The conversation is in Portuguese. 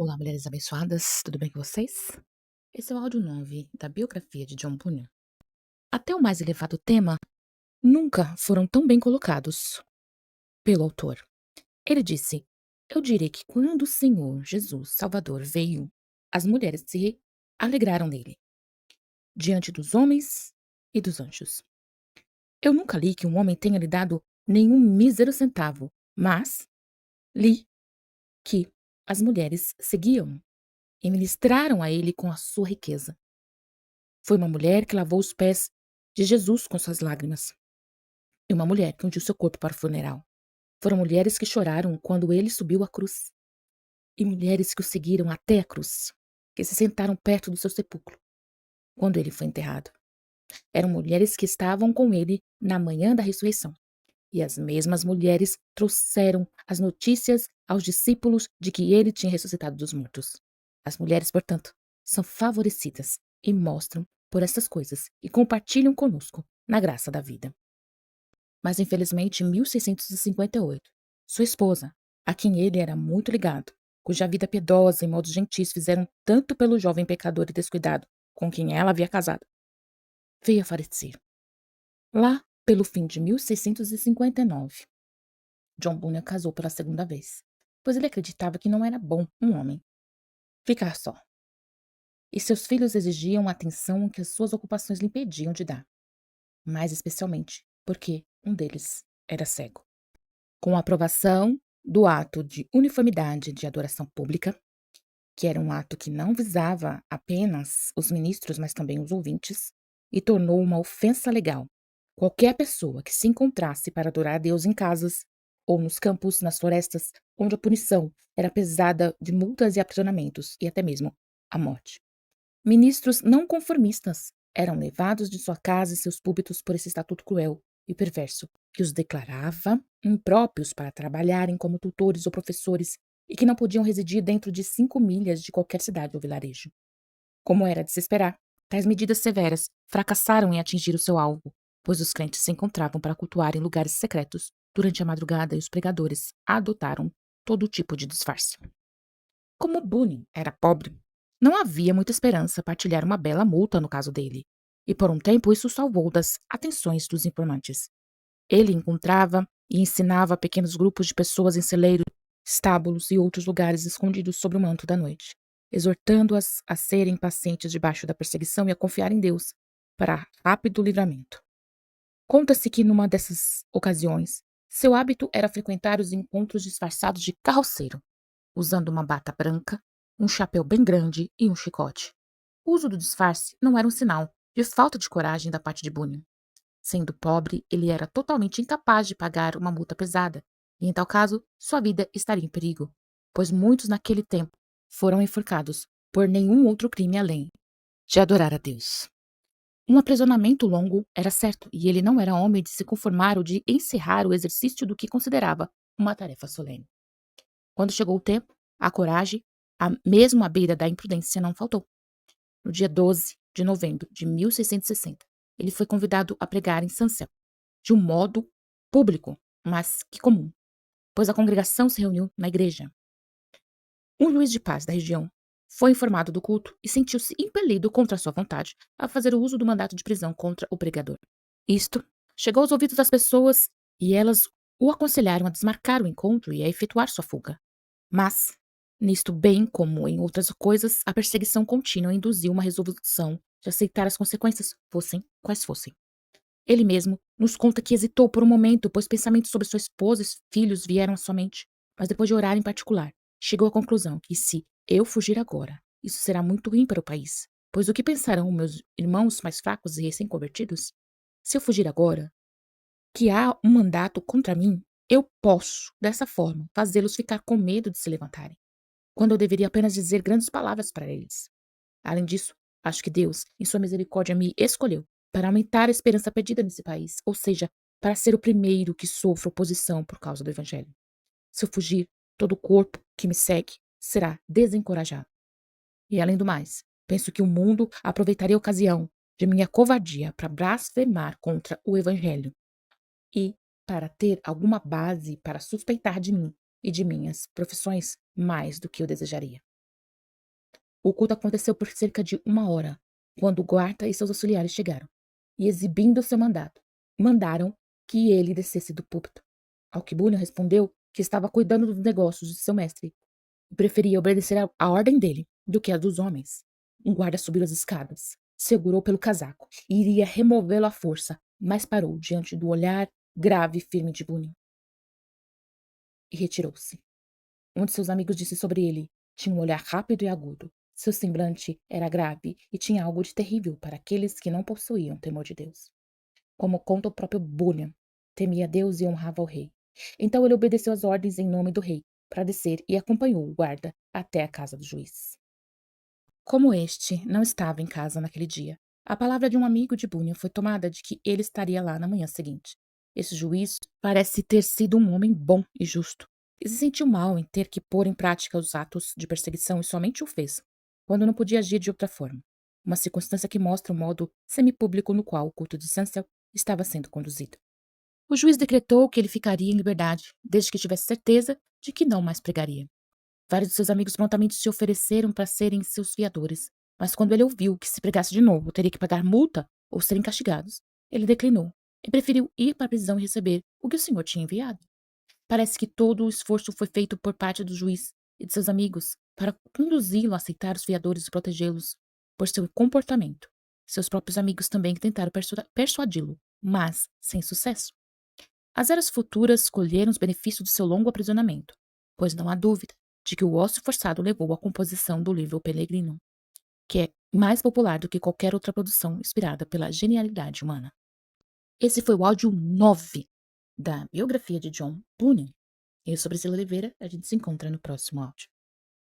Olá, mulheres abençoadas, tudo bem com vocês? Esse é o áudio 9 da biografia de John Bunyan. Até o mais elevado tema nunca foram tão bem colocados pelo autor. Ele disse: Eu direi que quando o Senhor Jesus Salvador veio, as mulheres se alegraram nele, diante dos homens e dos anjos. Eu nunca li que um homem tenha lhe dado nenhum mísero centavo, mas li que as mulheres seguiam e ministraram a ele com a sua riqueza. Foi uma mulher que lavou os pés de Jesus com suas lágrimas, e uma mulher que ungiu seu corpo para o funeral. Foram mulheres que choraram quando ele subiu à cruz, e mulheres que o seguiram até a cruz, que se sentaram perto do seu sepulcro, quando ele foi enterrado. Eram mulheres que estavam com ele na manhã da ressurreição. E as mesmas mulheres trouxeram as notícias aos discípulos de que ele tinha ressuscitado dos mortos. As mulheres, portanto, são favorecidas e mostram por essas coisas e compartilham conosco na graça da vida. Mas infelizmente, em 1658, sua esposa, a quem ele era muito ligado, cuja vida piedosa e modos gentis fizeram tanto pelo jovem pecador e descuidado com quem ela havia casado, veio a falecer. Lá pelo fim de 1659, John Bunyan casou pela segunda vez, pois ele acreditava que não era bom um homem ficar só, e seus filhos exigiam a atenção que as suas ocupações lhe impediam de dar, mais especialmente porque um deles era cego. Com a aprovação do ato de uniformidade de adoração pública, que era um ato que não visava apenas os ministros, mas também os ouvintes, e tornou uma ofensa legal qualquer pessoa que se encontrasse para adorar a Deus em casas ou nos campos, nas florestas, onde a punição era pesada de multas e aprisionamentos e até mesmo a morte. Ministros não conformistas eram levados de sua casa e seus púlpitos por esse estatuto cruel e perverso, que os declarava impróprios para trabalharem como tutores ou professores e que não podiam residir dentro de 5 milhas de qualquer cidade ou vilarejo. Como era de se esperar, tais medidas severas fracassaram em atingir o seu alvo, pois os crentes se encontravam para cultuar em lugares secretos durante a madrugada e os pregadores adotaram todo tipo de disfarce. Como Bunyan era pobre, não havia muita esperança partilhar uma bela multa no caso dele, e por um tempo isso o salvou das atenções dos informantes. Ele encontrava e ensinava pequenos grupos de pessoas em celeiros, estábulos e outros lugares escondidos sob o manto da noite, exortando-as a serem pacientes debaixo da perseguição e a confiar em Deus para rápido livramento. Conta-se que numa dessas ocasiões, seu hábito era frequentar os encontros disfarçados de carroceiro, usando uma bata branca, um chapéu bem grande e um chicote. O uso do disfarce não era um sinal de falta de coragem da parte de Bunyan. Sendo pobre, ele era totalmente incapaz de pagar uma multa pesada, e em tal caso, sua vida estaria em perigo, pois muitos naquele tempo foram enforcados por nenhum outro crime além de adorar a Deus. Um aprisionamento longo era certo, e ele não era homem de se conformar ou de encerrar o exercício do que considerava uma tarefa solene. Quando chegou o tempo, a coragem, mesmo à beira da imprudência, não faltou. No dia 12 de novembro de 1660, ele foi convidado a pregar em Sancel, de um modo público, mas que comum, pois a congregação se reuniu na igreja. Um juiz de paz da região foi informado do culto e sentiu-se impelido contra sua vontade a fazer o uso do mandato de prisão contra o pregador. Isto chegou aos ouvidos das pessoas e elas o aconselharam a desmarcar o encontro e a efetuar sua fuga. Mas, nisto bem como em outras coisas, a perseguição contínua induziu uma resolução de aceitar as consequências, fossem quais fossem. Ele mesmo nos conta que hesitou por um momento, pois pensamentos sobre sua esposa e filhos vieram à sua mente, mas depois de orar em particular, chegou à conclusão que se eu fugir agora, isso será muito ruim para o país, pois o que pensarão meus irmãos mais fracos e recém-convertidos? Se eu fugir agora, que há um mandato contra mim, eu posso, dessa forma, fazê-los ficar com medo de se levantarem, quando eu deveria apenas dizer grandes palavras para eles. Além disso, acho que Deus, em sua misericórdia, me escolheu para aumentar a esperança perdida nesse país, ou seja, para ser o primeiro que sofra oposição por causa do Evangelho. Se eu fugir, todo o corpo que me segue será desencorajado. E além do mais, penso que o mundo aproveitaria a ocasião de minha covardia para blasfemar contra o Evangelho e para ter alguma base para suspeitar de mim e de minhas profissões mais do que eu desejaria. O culto aconteceu por cerca de 1 hora, quando o guarda e seus auxiliares chegaram, e exibindo seu mandato, mandaram que ele descesse do púlpito. Ao que Bunyan respondeu que estava cuidando dos negócios de seu mestre e preferia obedecer à ordem dele do que a dos homens. Um guarda subiu as escadas, segurou pelo casaco e iria removê-lo à força, mas parou diante do olhar grave e firme de Bunyan e retirou-se. Um de seus amigos disse sobre ele: tinha um olhar rápido e agudo. Seu semblante era grave e tinha algo de terrível para aqueles que não possuíam temor de Deus. Como conta o próprio Bunyan, temia Deus e honrava o rei. Então ele obedeceu às ordens em nome do rei, para descer e acompanhou o guarda até a casa do juiz. Como este não estava em casa naquele dia, a palavra de um amigo de Bunyan foi tomada de que ele estaria lá na manhã seguinte. Esse juiz parece ter sido um homem bom e justo, e se sentiu mal em ter que pôr em prática os atos de perseguição e somente o fez, quando não podia agir de outra forma. Uma circunstância que mostra o modo semipúblico no qual o culto de Sansel estava sendo conduzido. O juiz decretou que ele ficaria em liberdade, desde que tivesse certeza de que não mais pregaria. Vários de seus amigos prontamente se ofereceram para serem seus fiadores, mas quando ele ouviu que se pregasse de novo teria que pagar multa ou serem castigados, ele declinou e preferiu ir para a prisão e receber o que o senhor tinha enviado. Parece que todo o esforço foi feito por parte do juiz e de seus amigos para conduzi-lo a aceitar os fiadores e protegê-los por seu comportamento. Seus próprios amigos também tentaram persuadi-lo, mas sem sucesso. As eras futuras colheram os benefícios do seu longo aprisionamento, pois não há dúvida de que o ócio forçado levou à composição do livro Pellegrino, que é mais popular do que qualquer outra produção inspirada pela genialidade humana. Esse foi o áudio 9 da biografia de John Bunyan. Eu sou Priscila Oliveira, a gente se encontra no próximo áudio.